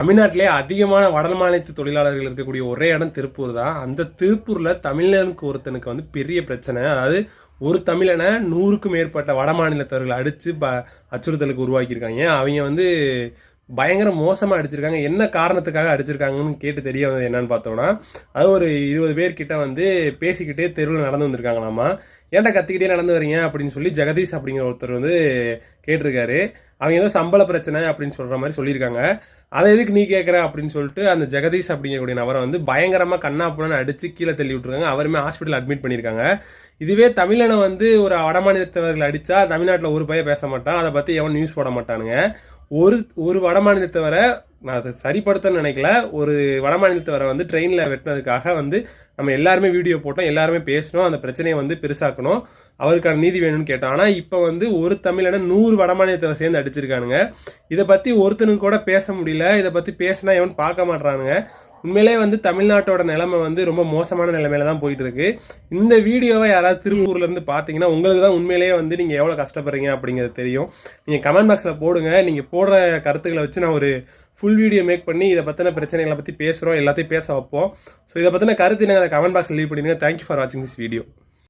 தமிழ்நாட்டிலே அதிகமான வடமாநில தொழிலாளர்கள் இருக்கக்கூடிய ஒரே இடம் திருப்பூர் தான். அந்த திருப்பூர்ல தமிழனுக்கு ஒருத்தனுக்கு வந்து பெரிய பிரச்சனை. அதாவது ஒரு தமிழனை 100க்கும் மேற்பட்ட வடமாநிலத்தவர்கள் அடிச்சு அச்சுறுத்தலுக்கு உருவாக்கியிருக்காங்க. அவங்க வந்து பயங்கர மோசமா அடிச்சிருக்காங்க. என்ன காரணத்துக்காக அடிச்சிருக்காங்கன்னு கேட்டு தெரிய வந்தது என்னன்னு பார்த்தோம்னா, அது ஒரு 20 பேர்கிட்ட வந்து பேசிக்கிட்டே தெருவில் நடந்து வந்திருக்காங்களாமா. ஏன்டா கத்திக்கிட்டே நடந்து வரீங்க அப்படின்னு சொல்லி ஜெகதீஷ் அப்படிங்கிற ஒருத்தர் வந்து கேட்டிருக்காரு. அவங்க ஏதோ சம்பள பிரச்சனை அப்படின்னு சொல்ற மாதிரி சொல்லியிருக்காங்க. அதை எதுக்கு நீ கேட்குற அப்படின்னு சொல்லிட்டு அந்த ஜெகதீஷ் அப்படிங்கக்கூடிய நபரை வந்து பயங்கரமாக கண்ணாப்புன்னு அடித்து கீழே தள்ளி விட்டுருக்காங்க. அவருமே ஹாஸ்பிட்டல் அட்மிட் பண்ணியிருக்காங்க. இதுவே தமிழனை வந்து ஒரு வடமாநிலத்தவர்கள் அடித்தா தமிழ்நாட்டில் ஒரு பையன் பேச மாட்டான், அதை பற்றி எவன் நியூஸ் போட மாட்டானுங்க. ஒரு வடமாநிலத்தவரை நான் அதை சரிப்படுத்தன்னு நினைக்கல. ஒரு வடமாநிலத்தவரை வந்து ட்ரெயினில் வெட்டினதுக்காக வந்து நம்ம எல்லாருமே வீடியோ போட்டோம், எல்லாருமே பேசணும், அந்த பிரச்சனையை வந்து பெருசாக்கணும், அவருக்கான நீதி வேணும்னு கேட்டோம். ஆனால் இப்போ வந்து ஒரு தமிழனை 100 வடமாநிலத்தை சேர்ந்து அடிச்சிருக்கானுங்க. இதை பற்றி ஒருத்தனுக்கு கூட பேச முடியல. இதை பற்றி பேசினா எவன் பார்க்க மாட்டானுங்க. உண்மையிலே வந்து தமிழ்நாட்டோட நிலைமை வந்து ரொம்ப மோசமான நிலைமையில தான் போயிட்டு இருக்கு. இந்த வீடியோவை யாராவது திருப்பூர்ல இருந்து பார்த்தீங்கன்னா உங்களுக்கு தான் உண்மையிலேயே வந்து நீங்கள் எவ்வளோ கஷ்டப்படுறீங்க அப்படிங்கிறது தெரியும். நீங்கள் கமெண்ட் பாக்ஸில் போடுங்க. நீங்கள் போடுற கருத்துக்களை வச்சு நான் ஒரு ஃபுல் வீடியோ மேக் பண்ணி இதை பற்றின பிரச்சனைகளை பற்றி பேசுகிறோம், எல்லாத்தையும் பேச வைப்போம். ஸோ இதை பற்றின கருத்து நீங்கள் கமெண்ட் பாக்ஸில் லீவ் பண்ணிடுங்க. தேங்க்யூ ஃபார் வாட்சிங் திஸ் வீடியோ.